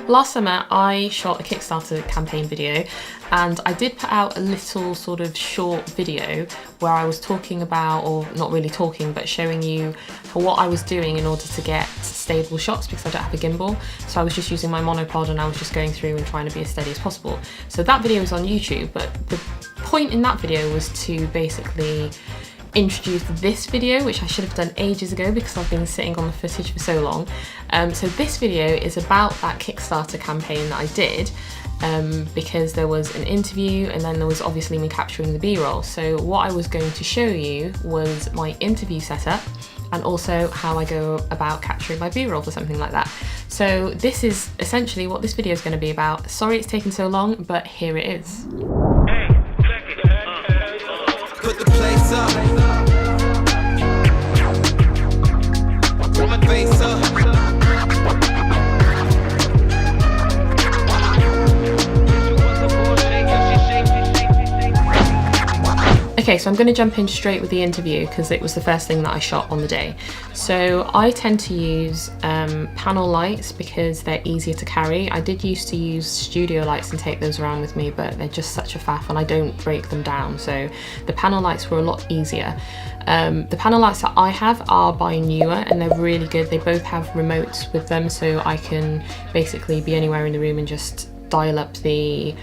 Last summer I shot a Kickstarter campaign video, and I did put out a little sort of short video where I was talking about, or not really talking, but showing you what I was doing in order to get stable shots because I don't have a gimbal. So I was just using my monopod and I was just going through and trying to be as steady as possible. So that video is on YouTube, but the point in that video was to basically introduce this video, which I should have done ages ago because I've been sitting on the footage for so long. So this video is about that Kickstarter campaign that I did, because there was an interview and then there was obviously me capturing the B-roll. So what I was going to show you was my interview setup and also how I go about capturing my B-roll for something like that. So this is essentially what this video is going to be about. Sorry it's taken so long, but here it is. Put the place up. Put my face up. Okay, so I'm going to jump in straight with the interview because it was the first thing that I shot on the day. So I tend to use panel lights because they're easier to carry. I did used to use studio lights and take those around with me, but they're just such a faff and I don't break them down. So the panel lights were a lot easier. The panel lights that I have are by Newer and they're really good. They both have remotes with them, so I can basically be anywhere in the room and just dial up the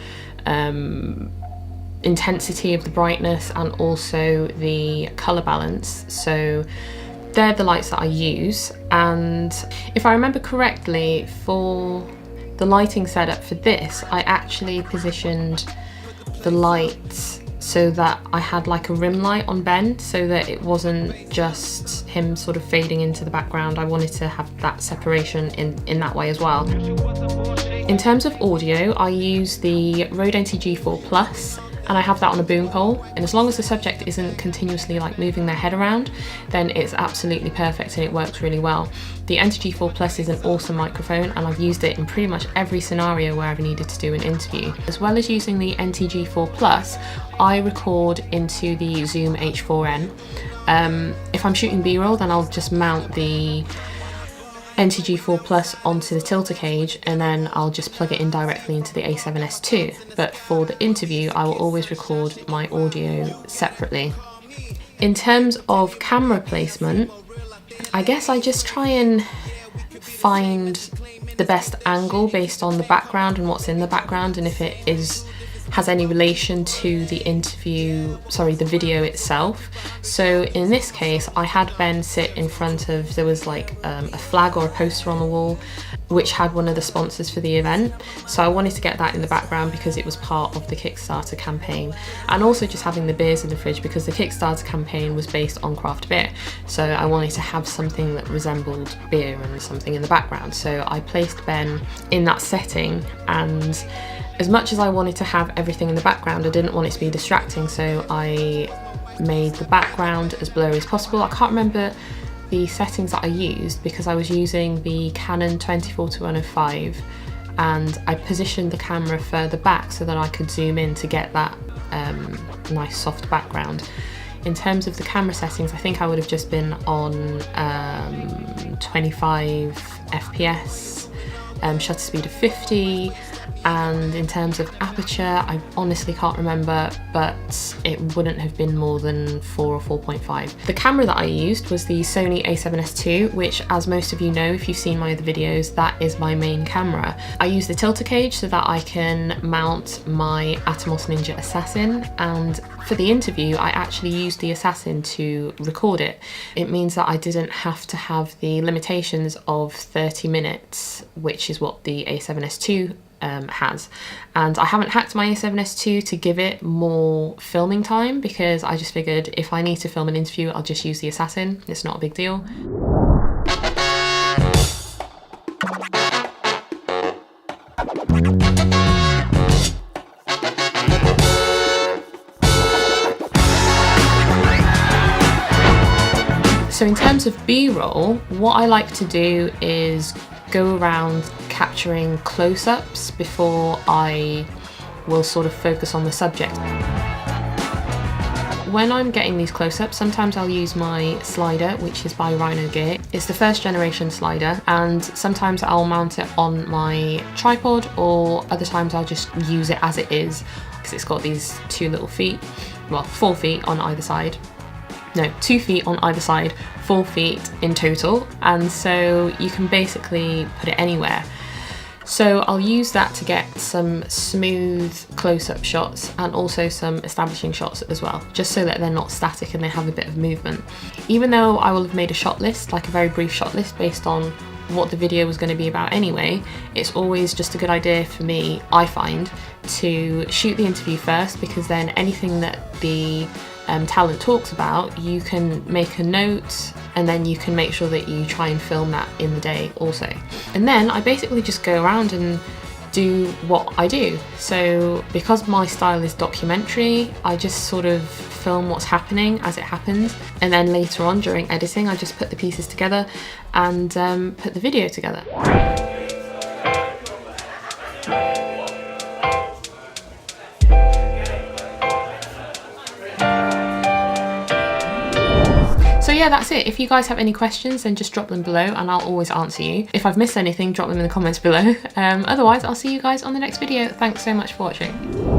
intensity of the brightness and also the color balance. So they're the lights that I use, and if I remember correctly, for the lighting setup for this, I actually positioned the lights so that I had like a rim light on Ben, so that it wasn't just him sort of fading into the background. I wanted to have that separation in that way as well. In terms of audio, I use the Rode NT-G4 Plus, and I have that on a boom pole, and as long as the subject isn't continuously like moving their head around, then it's absolutely perfect and it works really well. The NT-G4 Plus is an awesome microphone and I've used it in pretty much every scenario where I've needed to do an interview. As well as using the NT-G4 Plus, I record into the Zoom H4n. If I'm shooting B-roll, then I'll just mount the NT-G4 Plus onto the tilter cage and then I'll just plug it in directly into the A7S II. But for the interview, I will always record my audio separately. In terms of camera placement, I guess I just try and find the best angle based on the background and what's in the background, and if it has any relation to the the video itself. So in this case, I had Ben sit in front of, there was like a flag or a poster on the wall which had one of the sponsors for the event. So I wanted to get that in the background because it was part of the Kickstarter campaign. And also just having the beers in the fridge because the Kickstarter campaign was based on craft beer. So I wanted to have something that resembled beer and something in the background. So I placed Ben in that setting, and as much as I wanted to have everything in the background, I didn't want it to be distracting, so I made the background as blurry as possible. I can't remember the settings that I used because I was using the Canon 24-105 and I positioned the camera further back so that I could zoom in to get that nice soft background. In terms of the camera settings, I think I would have just been on 25 FPS, shutter speed of 50, and in terms of aperture, I honestly can't remember, but it wouldn't have been more than 4 or 4.5. The camera that I used was the Sony A7S II, which, as most of you know if you've seen my other videos, that is my main camera. I use the tilter cage so that I can mount my Atomos Ninja Assassin, and for the interview I actually used the Assassin to record it. It means that I didn't have to have the limitations of 30 minutes, which is what the A7S II has. And I haven't hacked my A7S II to give it more filming time because I just figured if I need to film an interview, I'll just use the Assassin. It's not a big deal. So in terms of B-roll, what I like to do is go around capturing close-ups before I will sort of focus on the subject. when I'm getting these close-ups, sometimes I'll use my slider, which is by Rhino Gear. It's the first generation slider, and sometimes I'll mount it on my tripod, or other times I'll just use it as it is, because it's got these 2 little feet, well, 4 feet on either side. No, 2 feet on either side, 4 feet in total, and so you can basically put it anywhere. So I'll use that to get some smooth close-up shots and also some establishing shots as well, just so that they're not static and they have a bit of movement. Even though I will have made a shot list, like a very brief shot list based on what the video was going to be about anyway, it's always just a good idea for me, I find, to shoot the interview first, because then anything that the talent talks about, you can make a note, and then you can make sure that you try and film that in the day also. And then I basically just go around and do what I do. So because my style is documentary, I just sort of film what's happening as it happens, and then later on during editing I just put the pieces together and put the video together. So yeah, that's it. If you guys have any questions, then just drop them below and I'll always answer you. If I've missed anything, drop them in the comments below. Otherwise, I'll see you guys on the next video. Thanks so much for watching.